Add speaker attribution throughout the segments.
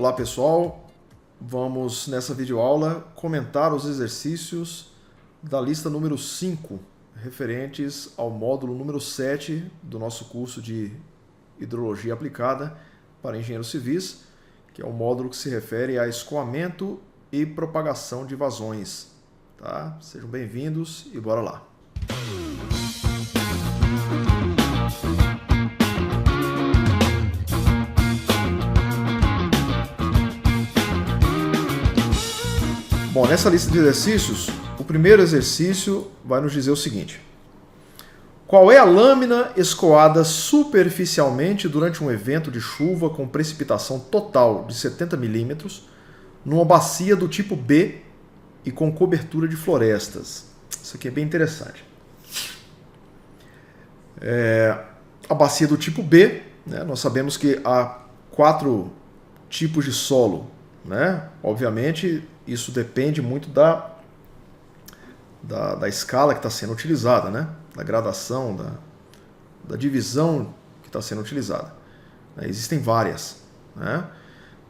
Speaker 1: Olá pessoal, vamos nessa videoaula comentar os exercícios da lista número 5, referentes ao módulo número 7 do nosso curso de Hidrologia Aplicada para Engenheiros Civis, que é um módulo que se refere a escoamento e propagação de vazões. Tá? Sejam bem-vindos e bora lá! Bom, nessa lista de exercícios, o primeiro exercício vai nos dizer o seguinte: qual é a lâmina escoada superficialmente durante um evento de chuva com precipitação total de 70 milímetros numa bacia do tipo B e com cobertura de florestas? Isso aqui é bem interessante. A bacia do tipo B, né, nós sabemos que há 4 tipos de solo, né? Obviamente, isso depende muito da escala que está sendo utilizada, né? Da gradação, da divisão que está sendo utilizada. Existem várias, né?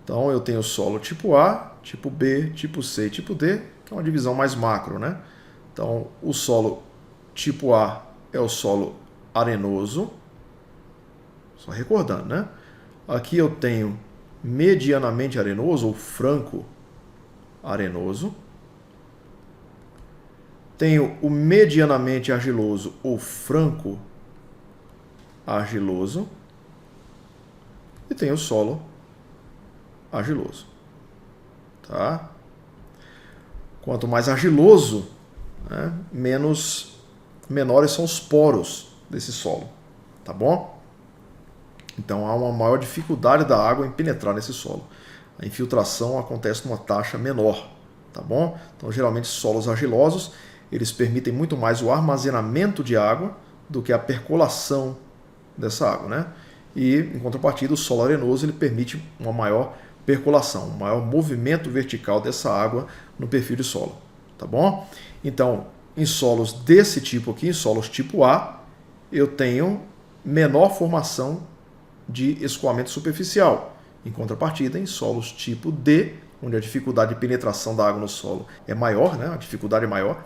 Speaker 1: Então, eu tenho solo tipo A, tipo B, tipo C e tipo D, que é uma divisão mais macro, né? Então, o solo tipo A é o solo arenoso. Só recordando, né? Aqui eu tenho medianamente arenoso ou franco arenoso. Tenho o medianamente argiloso ou franco argiloso. E tenho o solo argiloso. Tá? Quanto mais argiloso, né, menores são os poros desse solo. Tá bom? Então há uma maior dificuldade da água em penetrar nesse solo. A infiltração acontece numa taxa menor, tá bom? Então, geralmente, solos argilosos, eles permitem muito mais o armazenamento de água do que a percolação dessa água, né? E, em contrapartida, o solo arenoso ele permite uma maior percolação, um maior movimento vertical dessa água no perfil de solo, tá bom? Então, em solos desse tipo aqui, em solos tipo A, eu tenho menor formação de escoamento superficial. Em contrapartida, em solos tipo D, onde a dificuldade de penetração da água no solo é maior, né? A dificuldade é maior,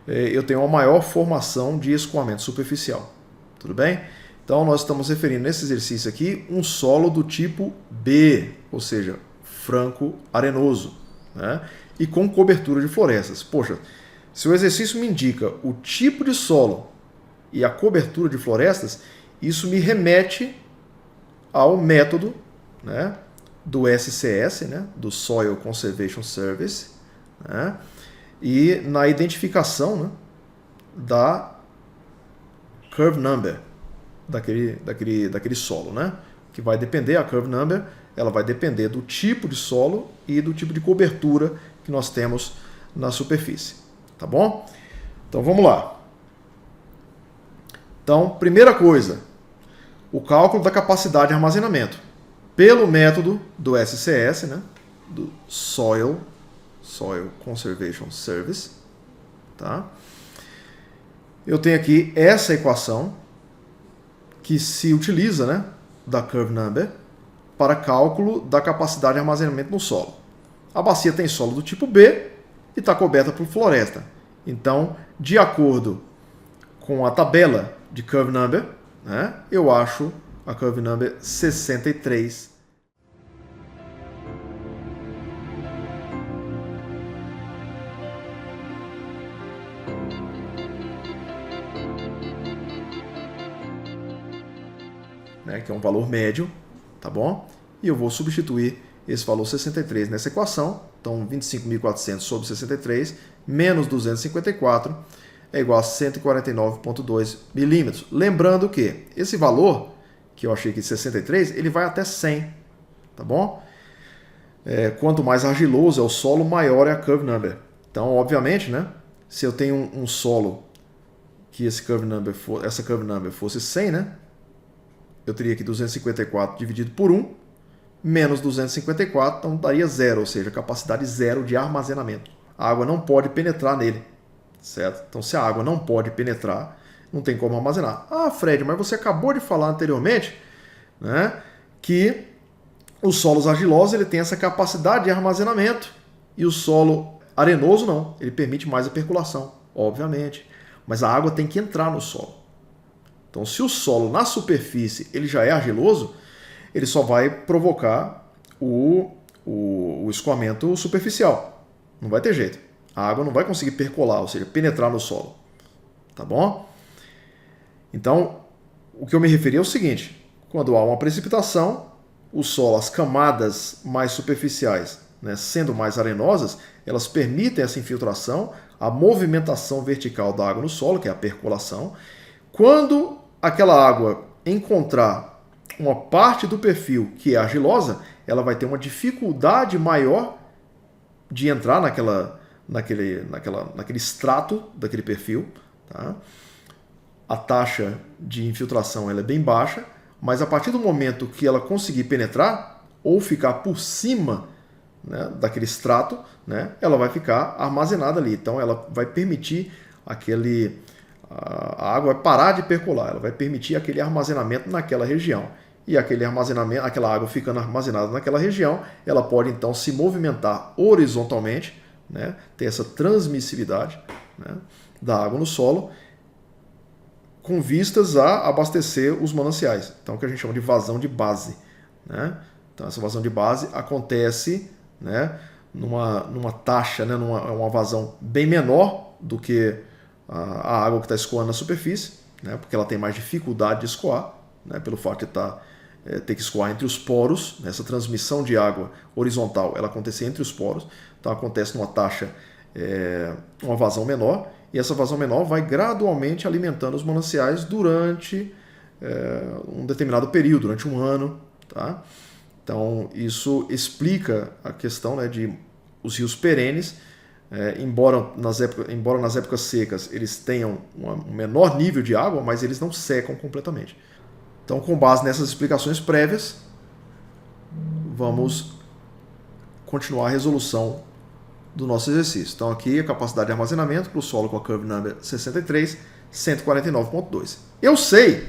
Speaker 1: eu tenho uma maior formação de escoamento superficial. Tudo bem? Então, nós estamos referindo nesse exercício aqui um solo do tipo B, ou seja, franco arenoso, né? E com cobertura de florestas. Poxa, se o exercício me indica o tipo de solo e a cobertura de florestas, isso me remete ao método, né, do SCS, né, do Soil Conservation Service, né, e na identificação, né, da curve number daquele solo, né, que vai depender, a curve number, ela vai depender do tipo de solo e do tipo de cobertura que nós temos na superfície, tá bom? Então vamos lá. Então, primeira coisa, o cálculo da capacidade de armazenamento pelo método do SCS, né, do Soil Conservation Service. Tá? Eu tenho aqui essa equação que se utiliza, né, da curve number para cálculo da capacidade de armazenamento no solo. A bacia tem solo do tipo B e está coberta por floresta. Então, de acordo com a tabela de curve number, né, eu acho a curve number 63. Né, que é um valor médio, tá bom? E eu vou substituir esse valor 63 nessa equação. Então, 25.400 sobre 63 menos 254 é igual a 149,2 milímetros. Lembrando que esse valor que eu achei aqui de 63, ele vai até 100, tá bom? Quanto mais argiloso é o solo, maior é a curve number. Então, obviamente, né, se eu tenho um solo que essa curve number fosse 100, né, eu teria aqui 254 dividido por 1, menos 254, então daria 0, ou seja, capacidade 0 de armazenamento. A água não pode penetrar nele, certo? Então, se a água não pode penetrar, não tem como armazenar. Ah, Fred, mas você acabou de falar anteriormente, né, que Os solos argilosos ele tem essa capacidade de armazenamento e o solo arenoso não, ele permite mais a percolação, obviamente, mas a água tem que entrar no solo. Então, se o solo na superfície ele já é argiloso, ele só vai provocar o escoamento superficial. Não vai ter jeito. A água não vai conseguir percolar, ou seja, penetrar no solo. Tá bom? Então, o que eu me referi é o seguinte: quando há uma precipitação, o solo, as camadas mais superficiais, né, sendo mais arenosas, elas permitem essa infiltração, a movimentação vertical da água no solo, que é a percolação. Quando aquela água encontrar uma parte do perfil que é argilosa, ela vai ter uma dificuldade maior de entrar naquele extrato daquele perfil. Tá? A taxa de infiltração ela é bem baixa, mas a partir do momento que ela conseguir penetrar ou ficar por cima, né, daquele extrato, né, ela vai ficar armazenada ali. Então ela vai permitir a água vai parar de percolar, ela vai permitir aquele armazenamento naquela região. E aquela água ficando armazenada naquela região, ela pode então se movimentar horizontalmente, né, ter essa transmissibilidade, né, da água no solo, com vistas a abastecer os mananciais. Então, o que a gente chama de vazão de base. Né? Então, essa vazão de base acontece, né, numa taxa, né, uma vazão bem menor do que a água que está escoando na superfície, né, porque ela tem mais dificuldade de escoar, né, pelo fato de ter que escoar entre os poros. Né, essa transmissão de água horizontal ela acontece entre os poros, então acontece numa taxa, uma vazão menor, e essa vazão menor vai gradualmente alimentando os mananciais durante um determinado período, durante um ano. Tá? Então, isso explica a questão, né, de os rios perenes, embora nas épocas secas eles tenham um menor nível de água, mas eles não secam completamente. Então, com base nessas explicações prévias, vamos continuar a resolução do nosso exercício. Então, aqui a capacidade de armazenamento para o solo com a curve number 63, 149,2. Eu sei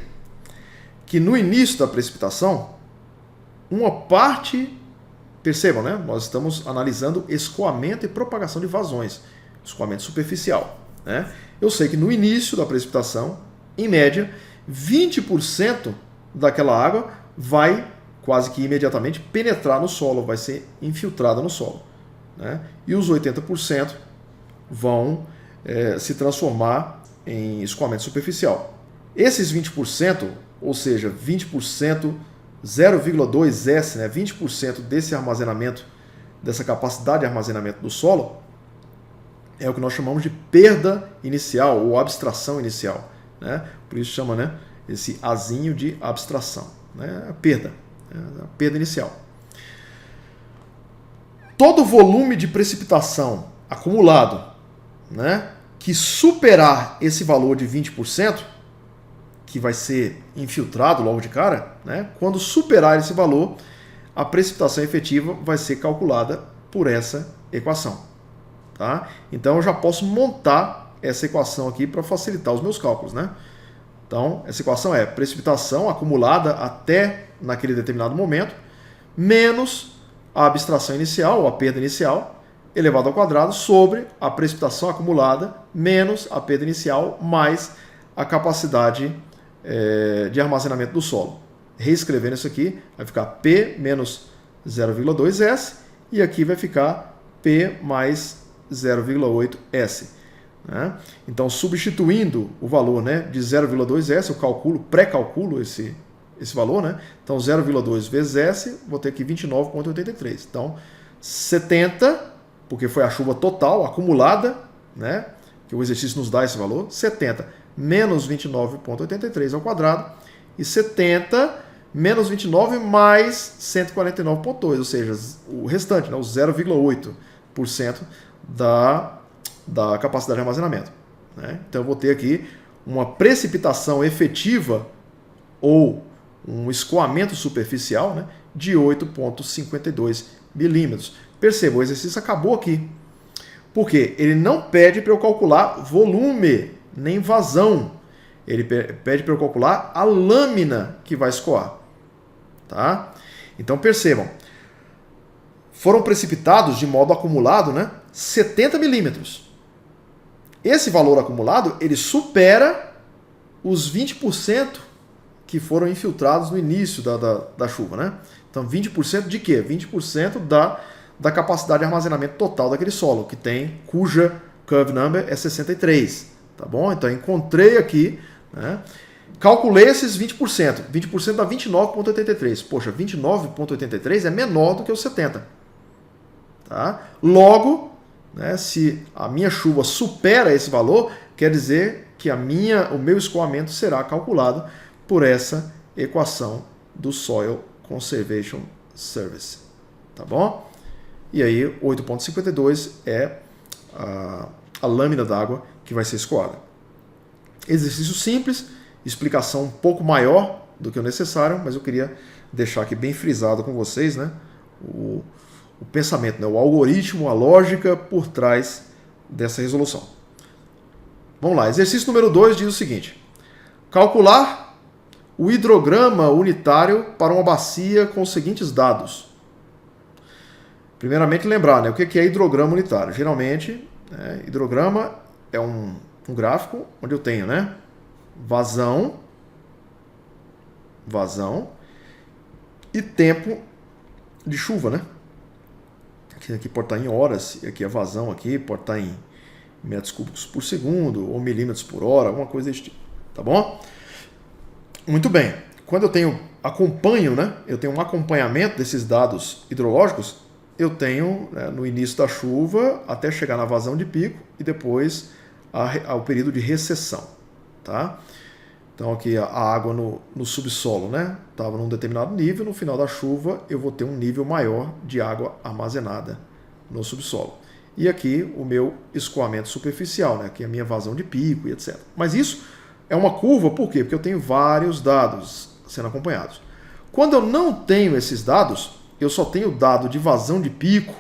Speaker 1: que no início da precipitação, uma parte, percebam, né? Nós estamos analisando escoamento e propagação de vazões, escoamento superficial. Né? Eu sei que no início da precipitação, em média, 20% daquela água vai quase que imediatamente penetrar no solo, vai ser infiltrada no solo. Né? E os 80% vão se transformar em escoamento superficial. Esses 20%, ou seja, 20%, 0,2 S, né, 20% desse armazenamento, dessa capacidade de armazenamento do solo, é o que nós chamamos de perda inicial ou abstração inicial. Né? Por isso chama, né, esse azinho de abstração. Né? A perda inicial. Todo volume de precipitação acumulado, né, que superar esse valor de 20%, que vai ser infiltrado logo de cara, né, quando superar esse valor, a precipitação efetiva vai ser calculada por essa equação. Tá? Então eu já posso montar essa equação aqui para facilitar os meus cálculos. Né? Então essa equação é precipitação acumulada até naquele determinado momento, menos a abstração inicial, ou a perda inicial, elevado ao quadrado, sobre a precipitação acumulada, menos a perda inicial, mais a capacidade de armazenamento do solo. Reescrevendo isso aqui, vai ficar P menos 0,2 S, e aqui vai ficar P mais 0,8 S. Né? Então, substituindo o valor, né, de 0,2 S, eu pré-calculo esse valor, né? Então 0,2 vezes S, vou ter aqui 29,83. Então 70, porque foi a chuva total, acumulada, né? Que o exercício nos dá esse valor, 70 menos 29,83 ao quadrado, e 70 menos 29 mais 149,2, ou seja, o restante, né? O 0,8% da capacidade de armazenamento. Né? Então eu vou ter aqui uma precipitação efetiva ou um escoamento superficial, né, de 8,52 milímetros. Perceba, o exercício acabou aqui. Porque ele não pede para eu calcular volume, nem vazão. Ele pede para eu calcular a lâmina que vai escoar. Tá? Então percebam, foram precipitados de modo acumulado, né, 70 milímetros. Esse valor acumulado, ele supera os 20% que foram infiltrados no início da chuva, né? Então 20% de quê? 20% da capacidade de armazenamento total daquele solo, cuja curve number é 63, tá bom? Então encontrei aqui, né? Calculei esses 20%. 20% dá 29,83. Poxa, 29,83 é menor do que os 70. Tá? Logo, né, se a minha chuva supera esse valor, quer dizer que o meu escoamento será calculado por essa equação do Soil Conservation Service. Tá bom? E aí, 8,52 é a lâmina d'água que vai ser escoada. Exercício simples, explicação um pouco maior do que o necessário, mas eu queria deixar aqui bem frisado com vocês, né, o pensamento, né, o algoritmo, a lógica por trás dessa resolução. Vamos lá, exercício número 2 diz o seguinte: calcular o hidrograma unitário para uma bacia com os seguintes dados. Primeiramente lembrar, né, o que é hidrograma unitário. Geralmente, hidrograma é um gráfico onde eu tenho, né, vazão e tempo de chuva, né? Aqui pode estar em horas, e aqui a vazão aqui pode estar em metros cúbicos por segundo ou milímetros por hora, alguma coisa desse tipo, tá bom? Muito bem. Quando eu acompanho, né? Eu tenho um acompanhamento desses dados hidrológicos, eu tenho, né, no início da chuva até chegar na vazão de pico e depois ao período de recessão, tá? Então aqui a água no subsolo, né, estava num determinado nível, no final da chuva eu vou ter um nível maior de água armazenada no subsolo. E aqui o meu escoamento superficial, né, aqui a minha vazão de pico e etc. Mas isso é uma curva, por quê? Porque eu tenho vários dados sendo acompanhados. Quando eu não tenho esses dados, eu só tenho dado de vazão de pico,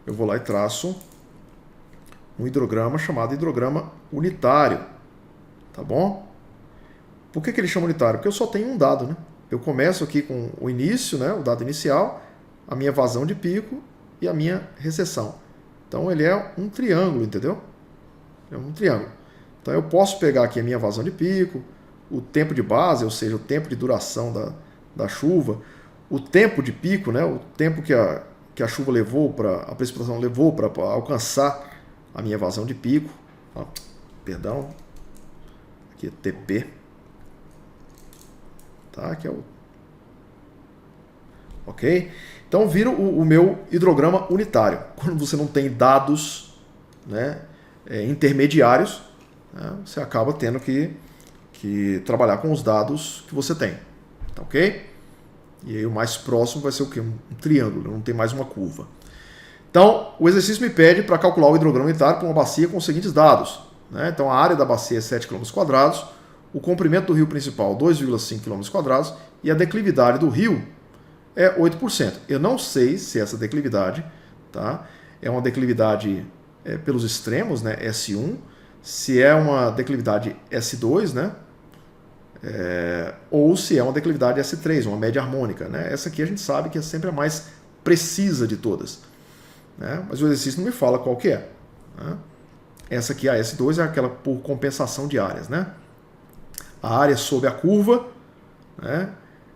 Speaker 1: eu vou lá e traço um hidrograma chamado hidrograma unitário. Tá bom? Por que ele chama unitário? Porque eu só tenho um dado, né? Eu começo aqui com o início, né, o dado inicial, a minha vazão de pico e a minha recessão. Então ele é um triângulo, entendeu? É um triângulo. Então eu posso pegar aqui a minha vazão de pico, o tempo de base, ou seja, o tempo de duração da chuva, o tempo de pico, né, o tempo que a chuva levou, a precipitação levou para alcançar a minha vazão de pico. Perdão. Aqui é TP, tá? Aqui é o... Ok? Então vira o meu hidrograma unitário. Quando você não tem dados, né, intermediários, né, você acaba tendo que trabalhar com os dados que você tem, tá ok? E aí o mais próximo vai ser o quê? Um triângulo, não tem mais uma curva. Então o exercício me pede para calcular o hidrograma unitário para uma bacia com os seguintes dados. Então a área da bacia é 7 km², o comprimento do rio principal 2,5 km² e a declividade do rio é 8%. Eu não sei se essa declividade, tá, é uma declividade pelos extremos, né, S1, se é uma declividade S2, né, ou se é uma declividade S3, uma média harmônica. Né? Essa aqui a gente sabe que é sempre a mais precisa de todas. Né? Mas o exercício não me fala qual que é. Né? Essa aqui, a S2, é aquela por compensação de áreas. Né? A área sob a curva, né,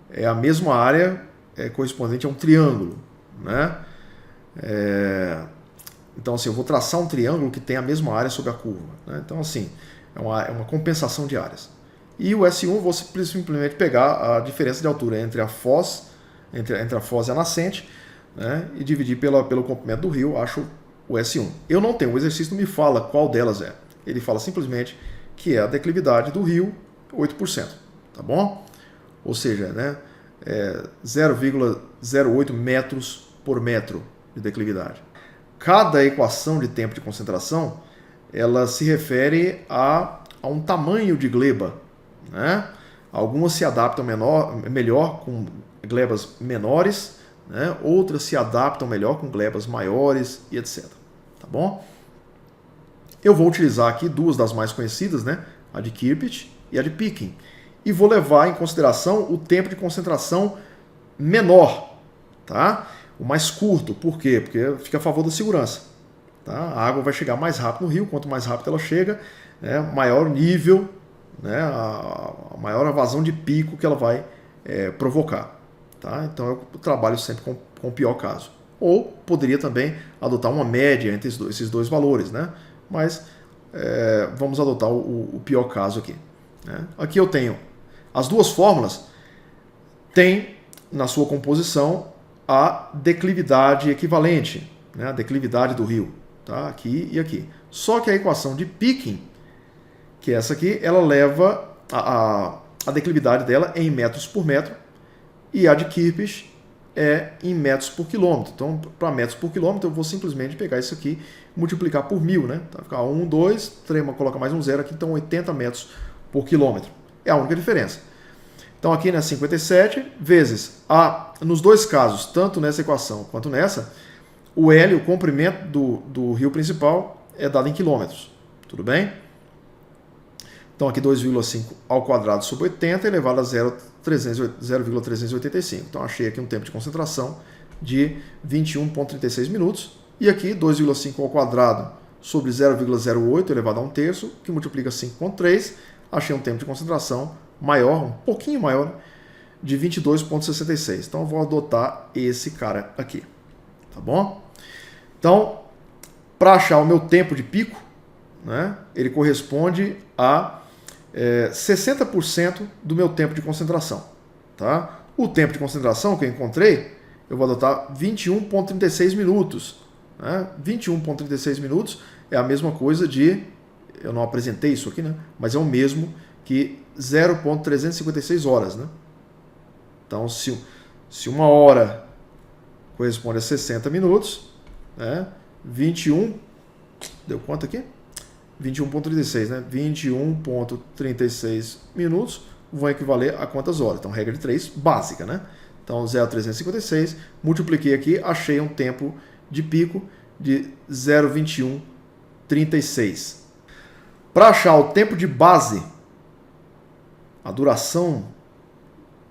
Speaker 1: é a mesma área correspondente a um triângulo. Né? Então, assim, eu vou traçar um triângulo que tem a mesma área sob a curva. Né? Então, assim, é uma compensação de áreas. E o S1, vou simplesmente pegar a diferença de altura entre a foz, entre a foz e a nascente, né, e dividir pelo comprimento do rio, acho o S1. Eu não tenho, o exercício não me fala qual delas é. Ele fala simplesmente que é a declividade do rio, 8%. Tá bom? Ou seja, né, 0,08 metros por metro de declividade. Cada equação de tempo de concentração, ela se refere a um tamanho de gleba. Né? Algumas se adaptam melhor com glebas menores, né? Outras se adaptam melhor com glebas maiores e etc. Tá bom? Eu vou utilizar aqui duas das mais conhecidas, né? A de Kirpich e a de Peking. E vou levar em consideração o tempo de concentração menor, tá? O mais curto, por quê? Porque fica a favor da segurança. Tá? A água vai chegar mais rápido no rio, quanto mais rápido ela chega, né, maior o nível, né, a maior a vazão de pico que ela vai provocar. Tá? Então eu trabalho sempre com o pior caso. Ou poderia também adotar uma média entre esses dois valores, né? Mas vamos adotar o pior caso aqui. Né? Aqui eu tenho as duas fórmulas, tem na sua composição a declividade equivalente, né? A declividade do rio, tá? Aqui e aqui. Só que a equação de Peking, que é essa aqui, ela leva a declividade dela em metros por metro e a de Kirchhoff é em metros por quilômetro. Então, para metros por quilômetro, eu vou simplesmente pegar isso aqui e multiplicar por 1000, né? Então, vai ficar 1, 2, trema, coloca mais um zero aqui, então 80 metros por quilômetro. É a única diferença. Então, aqui, né, 57 vezes nos dois casos, tanto nessa equação quanto nessa, o L, o comprimento do rio principal, é dado em quilômetros. Tudo bem? Então, aqui 2,5 ao quadrado sobre 80 elevado a 0,385. Então, achei aqui um tempo de concentração de 21,36 minutos. E aqui 2,5 ao quadrado sobre 0,08 elevado a 1/3, que multiplica 5,3. Achei um tempo de concentração maior, um pouquinho maior, de 22,66. Então, eu vou adotar esse cara aqui. Tá bom? Então, para achar o meu tempo de pico, né, ele corresponde a 60% do meu tempo de concentração. Tá? O tempo de concentração que eu encontrei, eu vou adotar 21,36 minutos. Né? 21,36 minutos é a mesma coisa de... Eu não apresentei isso aqui, né? Mas é o mesmo que 0,356 horas. Né? Então, se uma hora corresponde a 60 minutos, né? 21... Deu quanto aqui? 21,36, né? 21,36 minutos vão equivaler a quantas horas? Então, regra de 3, básica, né? Então, 0,356, multipliquei aqui, achei um tempo de pico de 0,2136. Para achar o tempo de base, a duração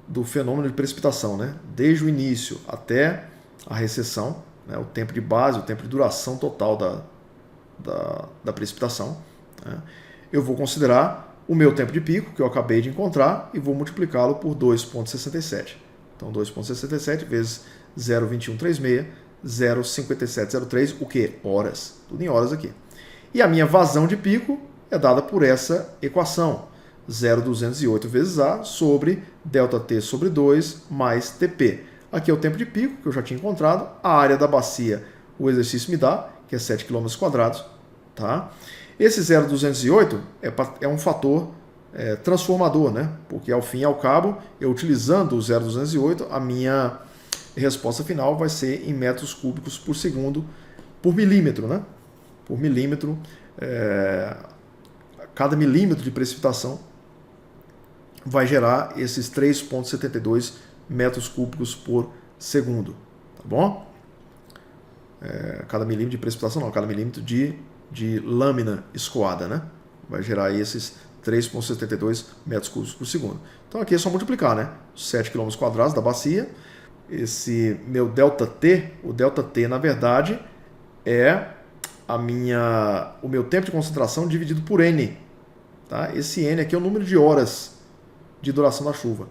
Speaker 1: do fenômeno de precipitação, né? Desde o início até a recessão, né? O tempo de base, o tempo de duração total da precipitação, né? Eu vou considerar o meu tempo de pico, que eu acabei de encontrar, e vou multiplicá-lo por 2,67. Então, 2,67 vezes 0,2136, 0,5703, o que? Horas. Tudo em horas aqui. E a minha vazão de pico é dada por essa equação. 0,208 vezes A sobre ΔT sobre 2 mais TP. Aqui é o tempo de pico, que eu já tinha encontrado. A área da bacia, o exercício me dá, que é 7 km quadrados. Tá? Esse 0,208 é um fator transformador, né? Porque ao fim e ao cabo, eu utilizando o 0,208, a minha resposta final vai ser em metros cúbicos por segundo por milímetro, né? Por milímetro, cada milímetro de precipitação vai gerar esses 3,72 metros cúbicos por segundo, tá bom? Cada milímetro de precipitação não, cada milímetro de lâmina escoada, né? Vai gerar esses 3,72 metros cúbicos por segundo. Então aqui é só multiplicar, né? 7 km quadrados da bacia. Esse meu ΔT, o ΔT na verdade é o meu tempo de concentração dividido por N. Tá? Esse N aqui é o número de horas de duração da chuva.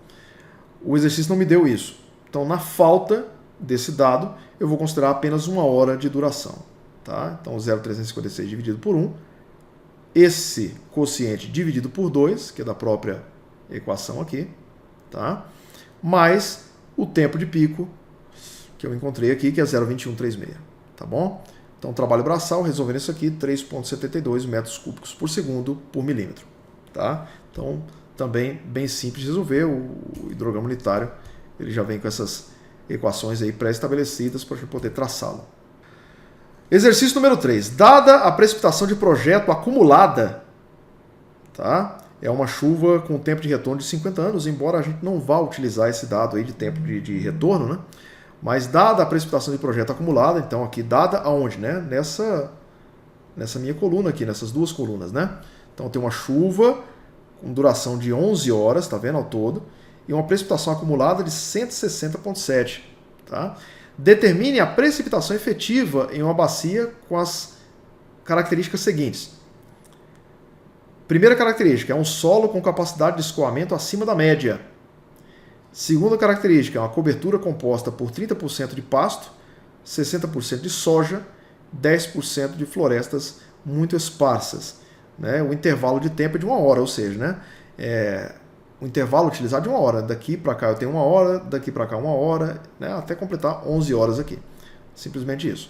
Speaker 1: O exercício não me deu isso. Então, na falta desse dado, eu vou considerar apenas uma hora de duração. Tá? Então, 0,356 dividido por 1. Esse quociente dividido por 2, que é da própria equação aqui. Tá? Mais o tempo de pico, que eu encontrei aqui, que é 0,2136. Tá bom? Então, trabalho braçal, resolvendo isso aqui, 3,72 metros cúbicos por segundo por milímetro. Tá? Então, também bem simples de resolver. O hidrograma unitário ele já vem com essas equações aí pré-estabelecidas para a gente poder traçá-lo. Exercício número 3. Dada a precipitação de projeto acumulada, tá? É uma chuva com tempo de retorno de 50 anos, embora a gente não vá utilizar esse dado aí de tempo de retorno, né? Mas dada a precipitação de projeto acumulada, então aqui dada aonde, né? Nessa minha coluna aqui, nessas duas colunas, né? Então tem uma chuva com duração de 11 horas, tá vendo, ao todo, e uma precipitação acumulada de 160,7. Tá? Determine a precipitação efetiva em uma bacia com as características seguintes. Primeira característica, é um solo com capacidade de escoamento acima da média. Segunda característica, é uma cobertura composta por 30% de pasto, 60% de soja, 10% de florestas muito esparsas. Né? O intervalo de tempo é de 1 hora, ou seja, né? O intervalo utilizado de 1 hora. Daqui para cá eu tenho 1 hora, daqui para cá 1 hora, né? Até completar 11 horas aqui. Simplesmente isso.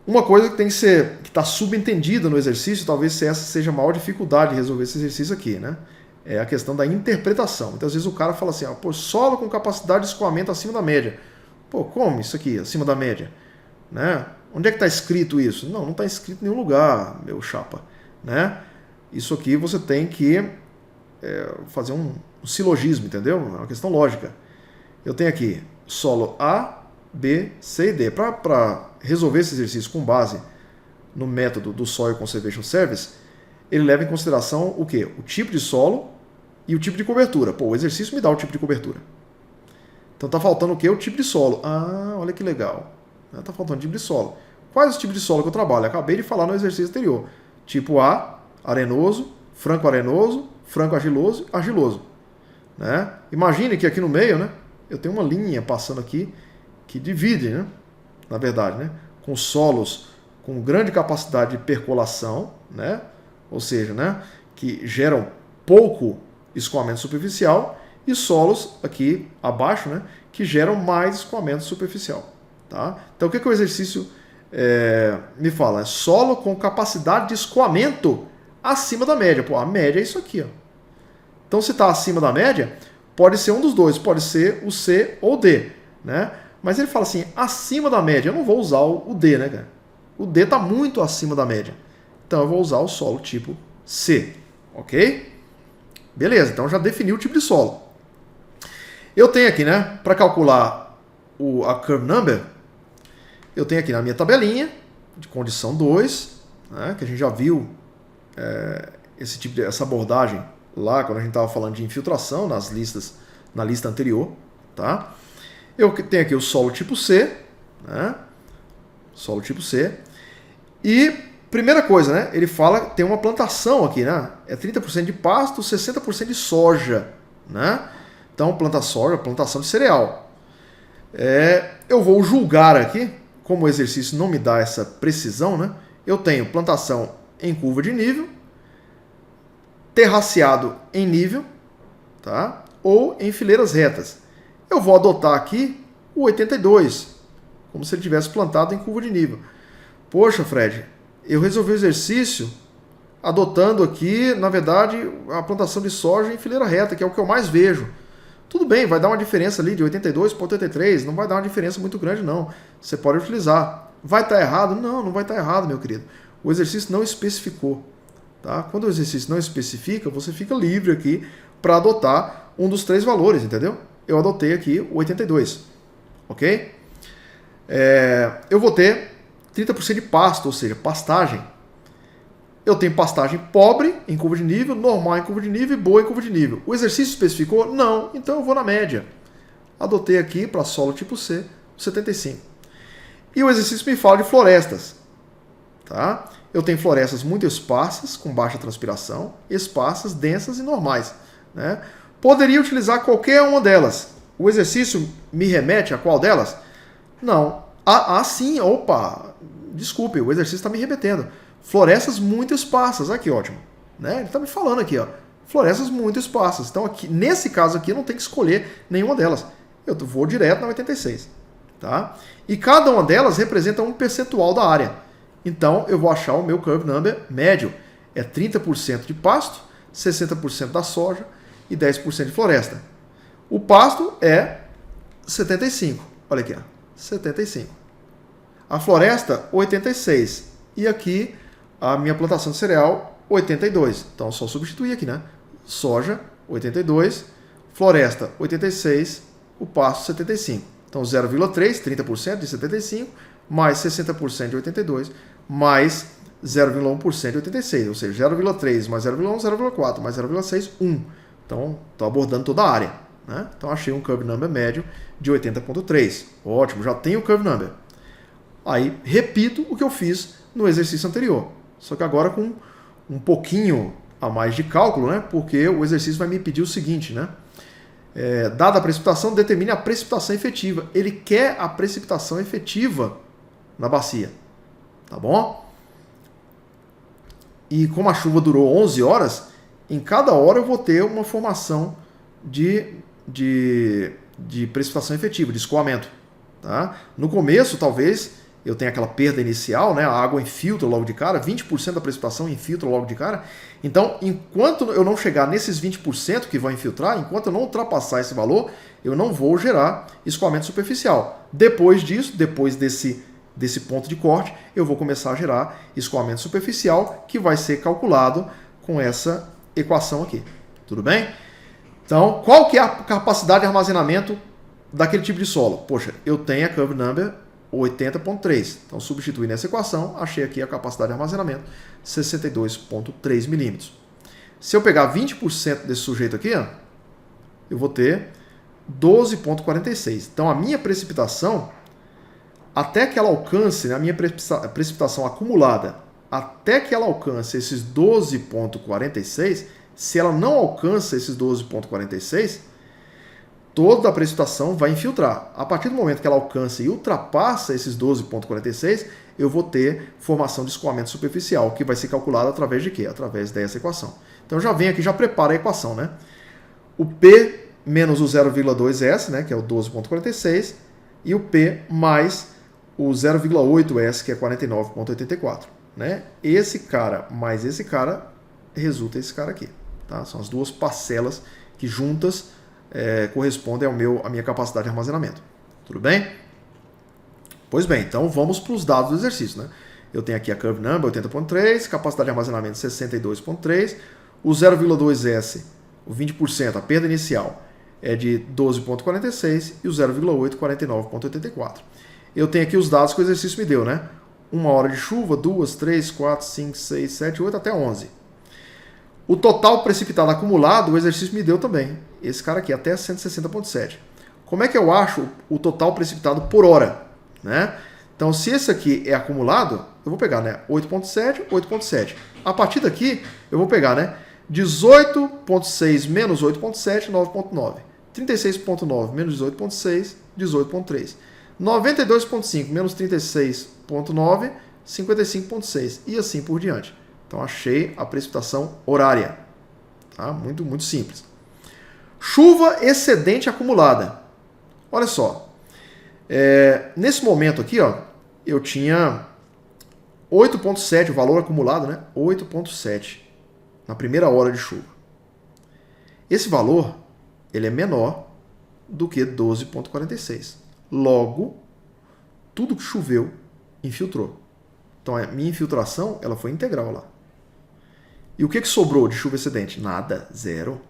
Speaker 1: Uma coisa que tem que ser, que está subentendida no exercício, talvez essa seja a maior dificuldade de resolver esse exercício aqui, né? É a questão da interpretação. Muitas vezes o cara fala assim, pô, solo com capacidade de escoamento acima da média. Pô, como isso aqui, acima da média? Né? Onde é que está escrito isso? Não está escrito em nenhum lugar, meu chapa. Né? Isso aqui você tem que fazer um silogismo, entendeu? É uma questão lógica. Eu tenho aqui solo A, B, C e D. Para resolver esse exercício com base no método do Soil Conservation Service, ele leva em consideração o quê? O tipo de solo e o tipo de cobertura. Pô, o exercício me dá o tipo de cobertura. Então está faltando o quê? O tipo de solo. Ah, olha que legal. Está faltando o tipo de solo. Quais os tipos de solo que eu trabalho? Acabei de falar no exercício anterior. Tipo A, arenoso, franco-arenoso, franco-argiloso, argiloso. Né? Imagine que aqui no meio, né, eu tenho uma linha passando aqui que divide, né, na verdade, né, com solos com grande capacidade de percolação, né, ou seja, né, que geram pouco escoamento superficial, e solos aqui abaixo, né, que geram mais escoamento superficial. Tá? Então o que o exercício me fala? É solo com capacidade de escoamento acima da média. Pô, a média é isso aqui. Ó. Então se está acima da média, pode ser um dos dois, pode ser o C ou o D. Né? Mas ele fala assim, acima da média, eu não vou usar o D, né, cara? O D está muito acima da média. Então eu vou usar o solo tipo C. Ok? Beleza, então já defini o tipo de solo. Eu tenho aqui, né, para calcular a curve number, eu tenho aqui na minha tabelinha de condição 2, né, que a gente já viu essa abordagem lá quando a gente estava falando de infiltração na lista anterior. Tá? Eu tenho aqui o solo tipo C, né, solo tipo C, e primeira coisa, né, ele fala que tem uma plantação aqui, né, é 30% de pasto, 60% de soja, né? Então, plantação de cereal. Eu vou julgar aqui, como o exercício não me dá essa precisão, né? Eu tenho plantação em curva de nível, terraceado em nível, tá? Ou em fileiras retas. Eu vou adotar aqui o 82, como se ele tivesse plantado em curva de nível. Poxa, Fred, eu resolvi o exercício adotando aqui, na verdade, a plantação de soja em fileira reta, que é o que eu mais vejo. Tudo bem, vai dar uma diferença ali de 82 para 83, não vai dar uma diferença muito grande não. Você pode utilizar. Vai estar errado? Não, não vai estar errado, meu querido. O exercício não especificou. Tá? Quando o exercício não especifica, você fica livre aqui para adotar um dos 3 valores, entendeu? Eu adotei aqui o 82, ok? Eu vou ter 30% de pasto, ou seja, pastagem. Eu tenho pastagem pobre em curva de nível, normal em curva de nível e boa em curva de nível. O exercício especificou? Não, então eu vou na média. Adotei aqui para solo tipo C, 75. E o exercício me fala de florestas. Tá? Eu tenho florestas muito esparsas, com baixa transpiração, esparsas, densas e normais. Né? Poderia utilizar qualquer uma delas. O exercício me remete a qual delas? Não. Sim, opa, desculpe, o exercício está me remetendo. Florestas muito esparsas, aqui ótimo. Né? Ele está me falando aqui, ó, florestas muito esparsas. Então, aqui, nesse caso aqui, eu não tenho que escolher nenhuma delas. Eu vou direto na 86. Tá? E cada uma delas representa um percentual da área. Então, eu vou achar o meu curve number médio. É 30% de pasto, 60% da soja e 10% de floresta. O pasto é 75. Olha aqui, ó, 75. A floresta, 86. E aqui, a minha plantação de cereal, 82. Então, só substituir aqui, né? Soja, 82. Floresta, 86. O pasto, 75. Então, 0,3, 30% de 75, mais 60% de 82, mais 0,1% de 86. Ou seja, 0,3 mais 0,1, 0,4, mais 0,6, 1. Então, estou abordando toda a área. né? Então achei um curve number médio de 80.3. Ótimo, já tenho o curve number. Aí repito o que eu fiz no exercício anterior, só que agora com um pouquinho a mais de cálculo, né? Porque o exercício vai me pedir o seguinte, né? Dada a precipitação, determine a precipitação efetiva. Ele quer a precipitação efetiva na bacia, tá bom? E como a chuva durou 11 horas, em cada hora eu vou ter uma formação de precipitação efetiva, de escoamento. Tá? No começo, talvez, eu tenha aquela perda inicial, né? A água infiltra logo de cara, 20% da precipitação infiltra logo de cara. Então, enquanto eu não chegar nesses 20% que vão infiltrar, enquanto eu não ultrapassar esse valor, eu não vou gerar escoamento superficial. Depois disso, depois desse ponto de corte, eu vou começar a gerar escoamento superficial, que vai ser calculado com essa equação aqui. Tudo bem? Então, qual que é a capacidade de armazenamento daquele tipo de solo? Poxa, eu tenho a curve number 80.3. Então, substituí nessa equação, achei aqui a capacidade de armazenamento 62.3 milímetros. Se eu pegar 20% desse sujeito aqui, ó, eu vou ter 12.46. Então, a minha precipitação, até que ela alcance, a minha precipitação acumulada, até que ela alcance esses 12.46, se ela não alcança esses 12.46, toda a precipitação vai infiltrar. A partir do momento que ela alcança e ultrapassa esses 12.46, eu vou ter formação de escoamento superficial, que vai ser calculado através de quê? Através dessa equação. Então já vem aqui, já prepara a equação, né? O P menos o 0,2S, né, que é o 12.46, e o P mais o 0,8S, que é 49.84. Né? Esse cara mais esse cara resulta esse cara aqui. Tá? São as duas parcelas que juntas correspondem à minha capacidade de armazenamento. Tudo bem? Pois bem, então vamos para os dados do exercício. Né? Eu tenho aqui a curve number 80.3, capacidade de armazenamento 62.3, o 0,2S, o 20%, a perda inicial, é de 12.46 e o 0,8, 49.84. Eu tenho aqui os dados que o exercício me deu, né? 1 hora de chuva, 2, 3, 4, 5, 6, 7, 8, até 11. O total precipitado acumulado, o exercício me deu também. Esse cara aqui, até 160.7. Como é que eu acho o total precipitado por hora? Né? Então, se esse aqui é acumulado, eu vou pegar, né? 8.7, 8.7. A partir daqui, eu vou pegar, né? 18.6 menos 8.7, 9.9. 36.9 menos 18.6, 18.3. 92.5 menos 36.9, 55.6. E assim por diante. Então, achei a precipitação horária. Tá? Muito, muito simples. Chuva excedente acumulada. Olha só. Nesse momento aqui, ó, eu tinha 8.7, o valor acumulado, né? 8.7 na primeira hora de chuva. Esse valor ele é menor do que 12.46. Logo, tudo que choveu infiltrou. Então, a minha infiltração ela foi integral lá. E o que sobrou de chuva excedente? Nada, zero.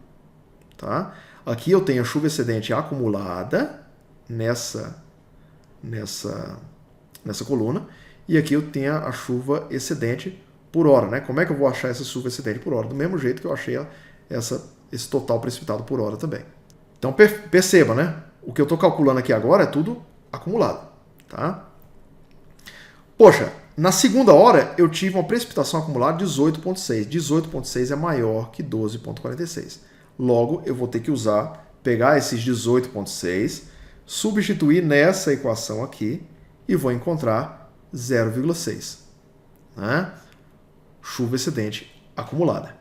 Speaker 1: Tá? Aqui eu tenho a chuva excedente acumulada nessa coluna. E aqui eu tenho a chuva excedente por hora. Né? Como é que eu vou achar essa chuva excedente por hora? Do mesmo jeito que eu achei esse total precipitado por hora também. Então perceba, né? O que eu estou calculando aqui agora é tudo acumulado. Tá? Poxa, na segunda hora eu tive uma precipitação acumulada de 18.6. 18.6 é maior que 12.46. Logo, eu vou ter que pegar esses 18.6, substituir nessa equação aqui e vou encontrar 0,6. Né? Chuva excedente acumulada.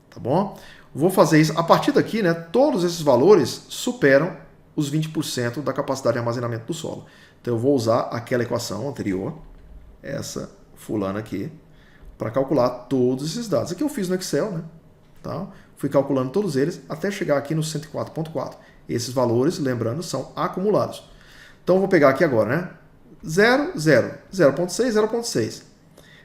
Speaker 1: Tá bom? Vou fazer isso. A partir daqui, né, todos esses valores superam os 20% da capacidade de armazenamento do solo. Então, eu vou usar aquela equação anterior, essa fulana aqui, para calcular todos esses dados. Aqui eu fiz no Excel, né? Tá? Fui calculando todos eles até chegar aqui no 104.4. Esses valores, lembrando, são acumulados. Então, eu vou pegar aqui agora, né? 0, 0, 0.6, 0.6.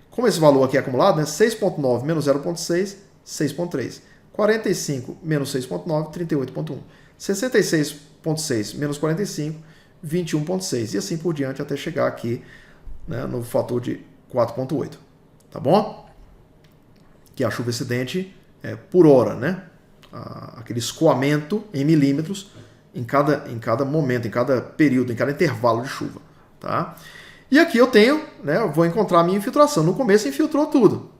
Speaker 1: Como esse valor aqui é acumulado, né? 6.9 menos 0.6, 6.3. 45 menos 6.9, 38.1. 66.6 menos 45, 21.6. E assim por diante até chegar aqui, né, no fator de 4.8. Tá bom? Que é a chuva excedente por hora, né? Aquele escoamento em milímetros em cada momento, em cada período, em cada intervalo de chuva. Tá? E aqui eu tenho, né, eu vou encontrar a minha infiltração. No começo infiltrou tudo,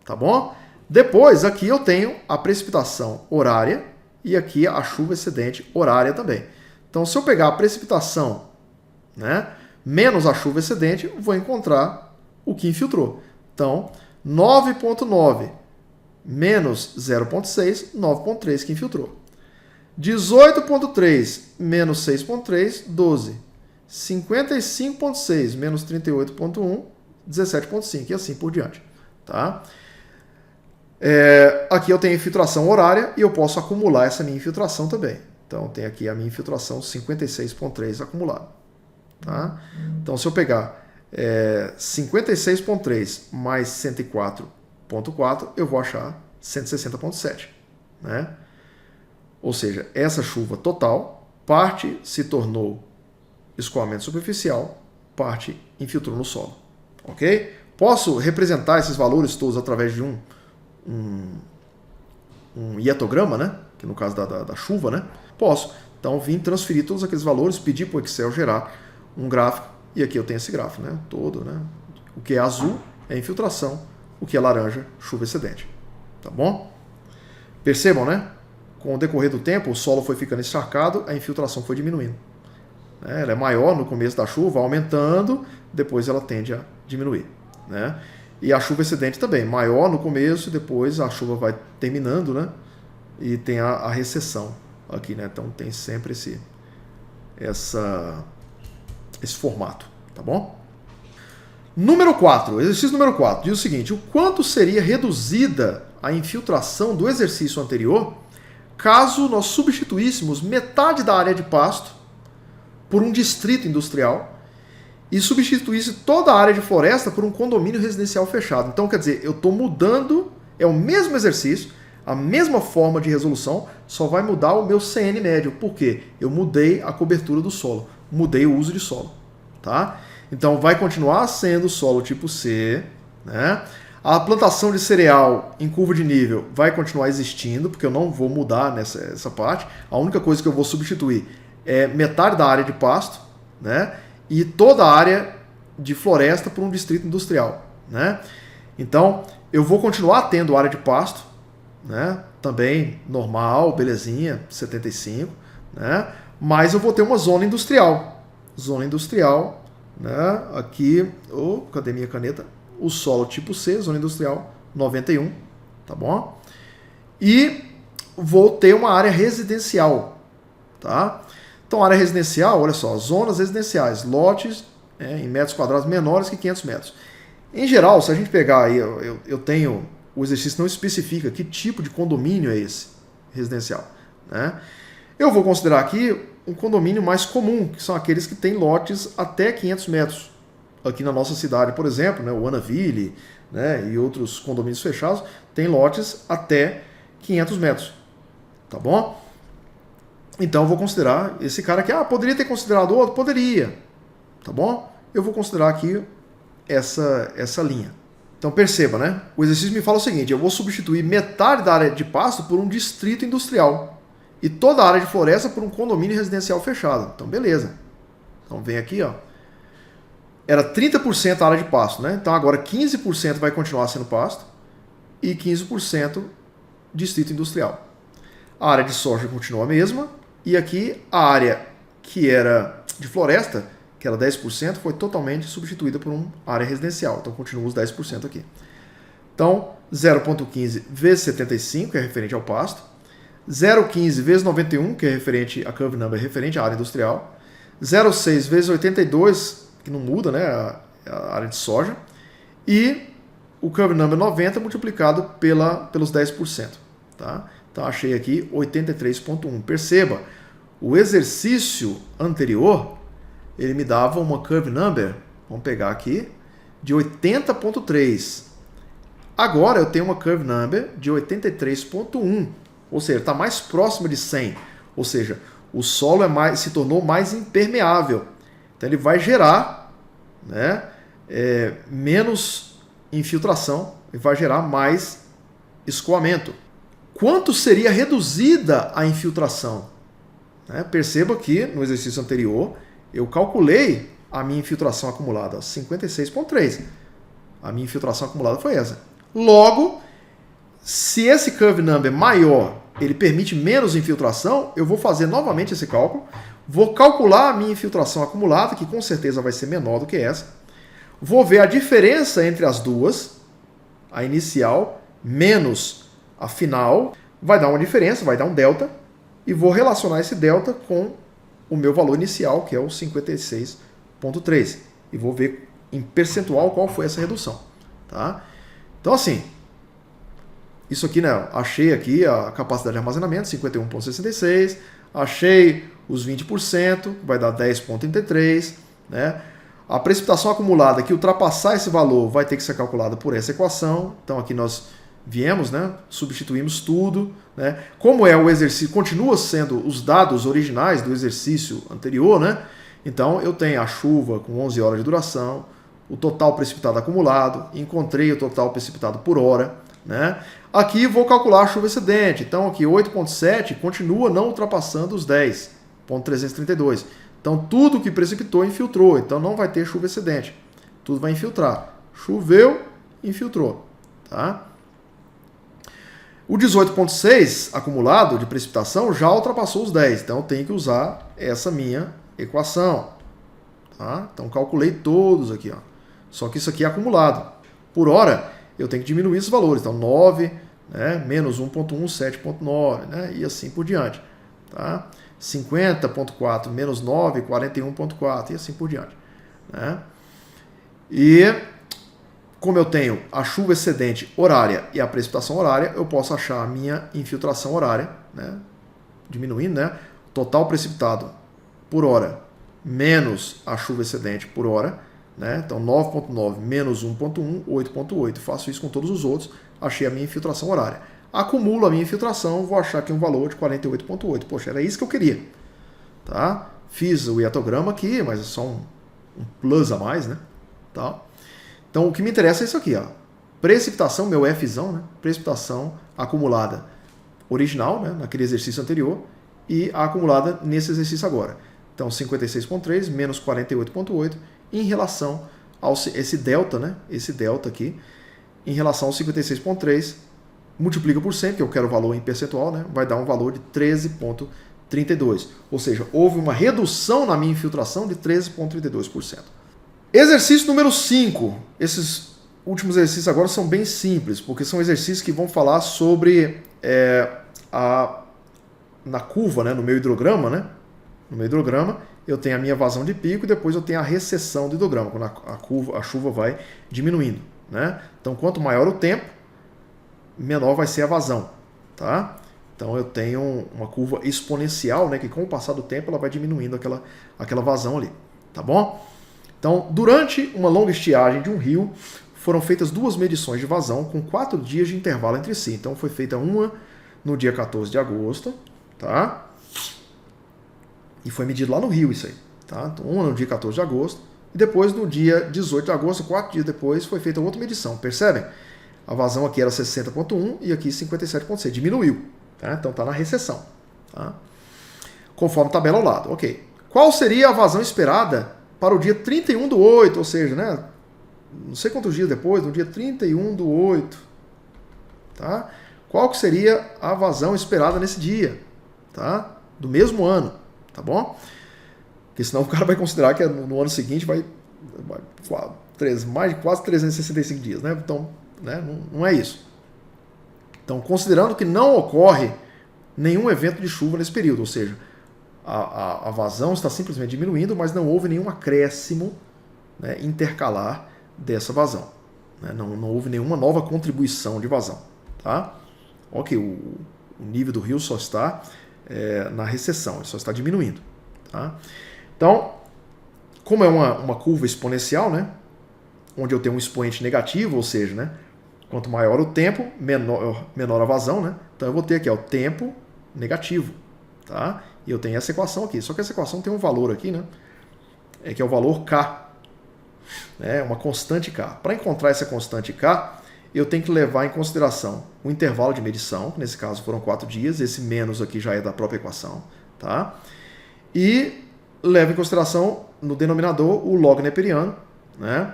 Speaker 1: tá bom? Depois aqui eu tenho a precipitação horária e aqui a chuva excedente horária também. Então se eu pegar a precipitação, né, menos a chuva excedente, eu vou encontrar o que infiltrou. Então 9,9 menos 0,6, 9,3 que infiltrou. 18,3 menos 6,3, 12. 55,6 menos 38,1, 17,5 e assim por diante. Tá? Aqui eu tenho infiltração horária e eu posso acumular essa minha infiltração também. Então tem aqui a minha infiltração 56,3 acumulada. Tá? Então se eu pegar 56,3 mais 104,4, eu vou achar 160,7. Né? Ou seja, essa chuva total, parte se tornou escoamento superficial, parte infiltrou no solo. Ok? Posso representar esses valores todos através de um hietograma, né? Que no caso da chuva, né? Posso. Então, vim transferir todos aqueles valores, pedir para o Excel gerar um gráfico, e aqui eu tenho esse gráfico, né? Todo, né? O que é azul é infiltração, o que é laranja, chuva excedente. Tá bom? Percebam, né? Com o decorrer do tempo, o solo foi ficando encharcado, a infiltração foi diminuindo. Ela é maior no começo da chuva, aumentando, depois ela tende a diminuir. Né? E a chuva excedente também, maior no começo, depois a chuva vai terminando, né? E tem a recessão aqui, né? Então tem sempre esse formato, tá bom? Número 4, exercício número 4, diz o seguinte: o quanto seria reduzida a infiltração do exercício anterior caso nós substituíssemos metade da área de pasto por um distrito industrial e substituísse toda a área de floresta por um condomínio residencial fechado. Então, quer dizer, eu estou mudando, é o mesmo exercício, a mesma forma de resolução, só vai mudar o meu CN médio. Por quê? Eu mudei a cobertura do solo, mudei o uso de solo. Tá? Então, vai continuar sendo solo tipo C, né? A plantação de cereal em curva de nível vai continuar existindo, porque eu não vou mudar essa parte. A única coisa que eu vou substituir é metade da área de pasto, né? E toda a área de floresta por um distrito industrial. Né? Então, eu vou continuar tendo área de pasto, né? Também normal, belezinha, 75, né? Mas eu vou ter uma zona industrial. Zona industrial, né? Aqui, cadê minha caneta? O solo tipo C, zona industrial 91, tá bom? E vou ter uma área residencial, tá? Então, área residencial, olha só, zonas residenciais, lotes em metros quadrados menores que 500 metros. Em geral, se a gente pegar aí, eu tenho, o exercício não especifica que tipo de condomínio é esse residencial, né? Eu vou considerar aqui um condomínio mais comum, que são aqueles que têm lotes até 500 metros. Aqui na nossa cidade, por exemplo, né, o Anaville, né, e outros condomínios fechados, tem lotes até 500 metros, tá bom? Então eu vou considerar esse cara aqui, poderia ter considerado outro? Poderia, tá bom? Eu vou considerar aqui essa linha. Então perceba, né? O exercício me fala o seguinte: eu vou substituir metade da área de pasto por um distrito industrial e toda a área de floresta por um condomínio residencial fechado. Então beleza. Então vem aqui, ó. Era 30% a área de pasto, né? Então agora 15% vai continuar sendo pasto e 15% distrito industrial. A área de soja continua a mesma e aqui a área que era de floresta, que era 10%, foi totalmente substituída por uma área residencial. Então continua os 10% aqui. Então 0,15 vezes 75, que é referente ao pasto. 0,15 vezes 91, que é referente a curve number, referente à área industrial. 0,6 vezes 82, que não muda, né, a área de soja, e o curve number 90 multiplicado pelos 10%. Tá? Então achei aqui 83,1. Perceba, o exercício anterior, ele me dava uma curve number, vamos pegar aqui, de 80,3. Agora eu tenho uma curve number de 83,1, ou seja, está mais próximo de 100, ou seja, o solo se tornou mais impermeável. Então ele vai gerar, né, menos infiltração e vai gerar mais escoamento. Quanto seria reduzida a infiltração? né? Perceba que no exercício anterior eu calculei a minha infiltração acumulada, 56,3. A minha infiltração acumulada foi essa. Logo, se esse curve number maior, ele permite menos infiltração, eu vou fazer novamente esse cálculo, vou calcular a minha infiltração acumulada, que com certeza vai ser menor do que essa, vou ver a diferença entre as duas, a inicial menos a final, vai dar uma diferença, vai dar um delta, e vou relacionar esse delta com o meu valor inicial, que é o 56,3. E vou ver em percentual qual foi essa redução. Tá? Então, assim, isso aqui, né? Achei aqui a capacidade de armazenamento, 51,66. Achei os 20%, vai dar 10,33. Né? A precipitação acumulada que ultrapassar esse valor vai ter que ser calculada por essa equação. Então, aqui nós viemos, né? Substituímos tudo. Né? Como é o exercício, continua sendo os dados originais do exercício anterior, né? Então, eu tenho a chuva com 11 horas de duração, o total precipitado acumulado, encontrei o total precipitado por hora. Né? Aqui vou calcular a chuva excedente. Então, aqui 8,7 continua não ultrapassando os 10,332. Então, tudo que precipitou infiltrou. Então, não vai ter chuva excedente. Tudo vai infiltrar. Choveu, infiltrou. Tá? O 18,6 acumulado de precipitação já ultrapassou os 10. Então, eu tenho que usar essa minha equação. Tá? Então, calculei todos aqui. Ó. Só que isso aqui é acumulado. Por hora, eu tenho que diminuir esses valores. Então, 9, né, menos 1,1, 7,9, né, e assim por diante. Tá? 50,4 menos 9, 41,4, e assim por diante. Né? E como eu tenho a chuva excedente horária e a precipitação horária, eu posso achar a minha infiltração horária, né, diminuindo, né, total precipitado por hora menos a chuva excedente por hora. Né? Então, 9,9 menos 1,1, 8,8. Faço isso com todos os outros, achei a minha infiltração horária. Acumulo a minha infiltração, vou achar aqui um valor de 48,8. Poxa, era isso que eu queria. Tá? Fiz o hiatograma aqui, mas é só um plus a mais. Né? Tá? Então, o que me interessa é isso aqui. Ó. Precipitação, meu Fzão, né? Precipitação acumulada original, né? Naquele exercício anterior, e a acumulada nesse exercício agora. Então, 56,3 menos 48,8 em relação ao esse delta, né? Esse delta aqui, em relação ao 56,3, multiplica por 100, que eu quero o valor em percentual, né? Vai dar um valor de 13,32. Ou seja, houve uma redução na minha infiltração de 13,32%. Exercício número 5. Esses últimos exercícios agora são bem simples, porque são exercícios que vão falar sobre na curva, né? No meu hidrograma, né? No meu hidrograma, eu tenho a minha vazão de pico e depois eu tenho a recessão do hidrograma, quando a chuva vai diminuindo. Né? Então, quanto maior o tempo, menor vai ser a vazão. Tá? Então, eu tenho uma curva exponencial, né, que com o passar do tempo ela vai diminuindo aquela vazão ali. Tá bom? Então, durante uma longa estiagem de um rio, foram feitas 2 medições de vazão com 4 dias de intervalo entre si. Então, foi feita uma no dia 14 de agosto, tá? E foi medido lá no Rio isso aí. Tá? Então, uma no dia 14 de agosto. E depois, no dia 18 de agosto, 4 dias depois, foi feita outra medição. Percebem? A vazão aqui era 60,1 e aqui 57,6. Diminuiu. Tá? Então está na recessão. Tá? Conforme tabela ao lado. Ok. Qual seria a vazão esperada para o dia 31 do 8? Ou seja, né, não sei quantos dias depois, no dia 31 do 8. Tá? Qual que seria a vazão esperada nesse dia? Tá? Do mesmo ano. Tá bom? Porque senão o cara vai considerar que no ano seguinte vai mais de quase 365 dias. Né? Então, né, não é isso. Então, considerando que não ocorre nenhum evento de chuva nesse período, ou seja, a vazão está simplesmente diminuindo, mas não houve nenhum acréscimo, né, intercalar dessa vazão. Né? Não houve nenhuma nova contribuição de vazão. Tá? Ok, o nível do rio só está na recessão, ele só está diminuindo. Tá? Então, como é uma curva exponencial, né, onde eu tenho um expoente negativo, ou seja, né, quanto maior o tempo, menor a vazão, né? Então eu vou ter aqui ó, o tempo negativo. Tá? E eu tenho essa equação aqui. Só que essa equação tem um valor aqui, né? Que é o valor K. É uma constante K. Para encontrar essa constante K, eu tenho que levar em consideração o intervalo de medição, que nesse caso foram 4 dias. Esse menos aqui já é da própria equação. Tá? e leva em consideração no denominador o log neperiano, né,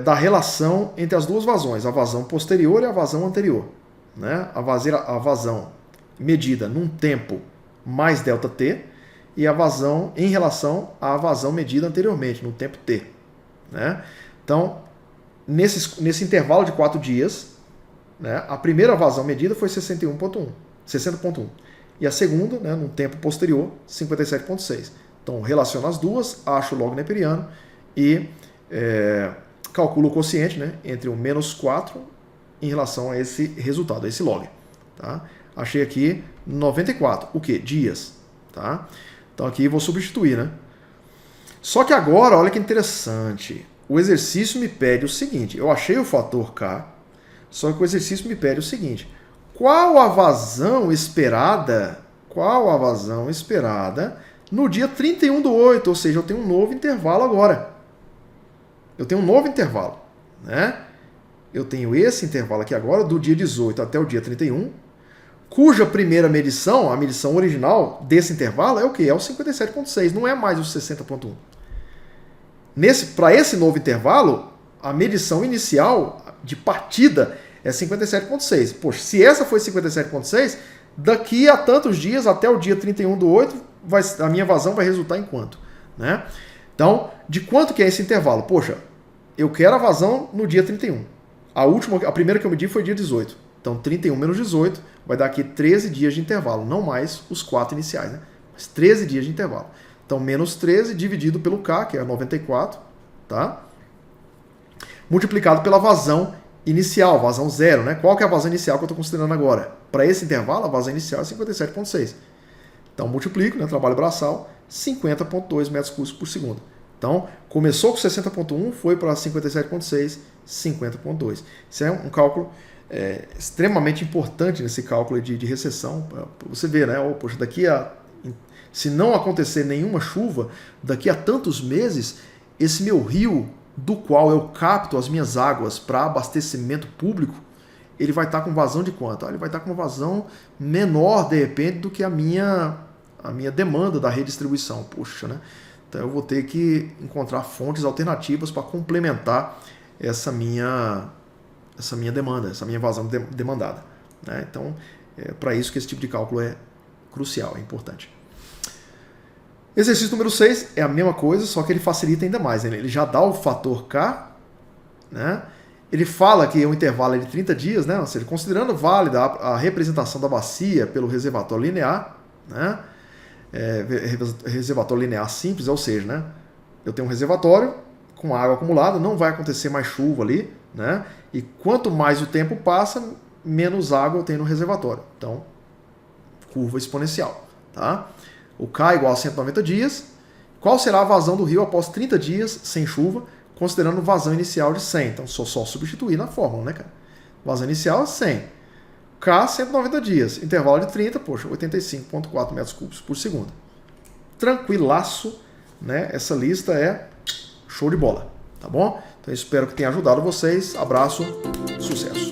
Speaker 1: da relação entre as duas vazões, a vazão posterior e a vazão anterior. Né, a vazão medida num tempo mais ΔT e a vazão em relação à vazão medida anteriormente, no tempo T. Né? Então, nesse intervalo de 4 dias, né, a primeira vazão medida foi 60.1 e a segunda, né, num tempo posterior, 57.6. Então, relaciono as duas, acho o log neperiano e calculo o quociente, né, entre o menos 4 em relação a esse resultado, a esse log. Tá? Achei aqui 94. O quê? Dias. Tá? Então aqui vou substituir, né? Só que agora, olha que interessante. O exercício me pede o seguinte. Eu achei o fator K, só que o exercício me pede o seguinte. Qual a vazão esperada no dia 31/8? Ou seja, eu tenho um novo intervalo agora. Eu tenho um novo intervalo, né? Eu tenho esse intervalo aqui agora, do dia 18 até o dia 31, cuja primeira medição, a medição original desse intervalo, é o quê? É o 57.6, não é mais o 60.1. Para esse novo intervalo, a medição inicial de partida é 57.6. Poxa, se essa foi 57.6, daqui a tantos dias, até o dia 31/8, a minha vazão vai resultar em quanto? Né? Então, de quanto que é esse intervalo? Poxa, eu quero a vazão no dia 31. A primeira que eu medi foi dia 18. Então, 31 menos 18 vai dar aqui 13 dias de intervalo. Não mais os 4 iniciais, né? Mas 13 dias de intervalo. Então, menos 13 dividido pelo K, que é 94, tá? Multiplicado pela vazão inicial, vazão zero, né? Qual que é a vazão inicial que eu estou considerando agora? Para esse intervalo, a vazão inicial é 57.6. Então, multiplico, né? Trabalho braçal, 50.2 metros cúbicos por segundo. Então, começou com 60.1, foi para 57.6, 50.2. Isso é um cálculo extremamente importante nesse cálculo de recessão. Você vê, né? Oh, poxa, se não acontecer nenhuma chuva, daqui a tantos meses, esse meu rio, do qual eu capto as minhas águas para abastecimento público, ele vai estar com vazão de quanto? Ele vai estar com uma vazão menor, de repente, do que a minha demanda da redistribuição. Poxa, né? Então eu vou ter que encontrar fontes alternativas para complementar essa minha demanda, essa minha vazão demandada. Né? Então, para isso que esse tipo de cálculo é crucial, é importante. Exercício número 6 é a mesma coisa, só que ele facilita ainda mais. Né? Ele já dá o fator K, né? Ele fala que o intervalo é de 30 dias, né? Ou seja, considerando válida a representação da bacia pelo reservatório linear, né? Reservatório linear simples, ou seja, né? Eu tenho um reservatório com água acumulada, não vai acontecer mais chuva ali, né? E quanto mais o tempo passa, menos água eu tenho no reservatório. Então, curva exponencial, tá? O K igual a 190 dias. Qual será a vazão do rio após 30 dias sem chuva, considerando vazão inicial de 100? Então, só substituir na fórmula, né, cara? Vazão inicial 100. K, 190 dias. Intervalo de 30, poxa, 85,4 metros cúbicos por segundo. Tranquilaço, né? Essa lista é show de bola, tá bom? Então, eu espero que tenha ajudado vocês. Abraço, sucesso!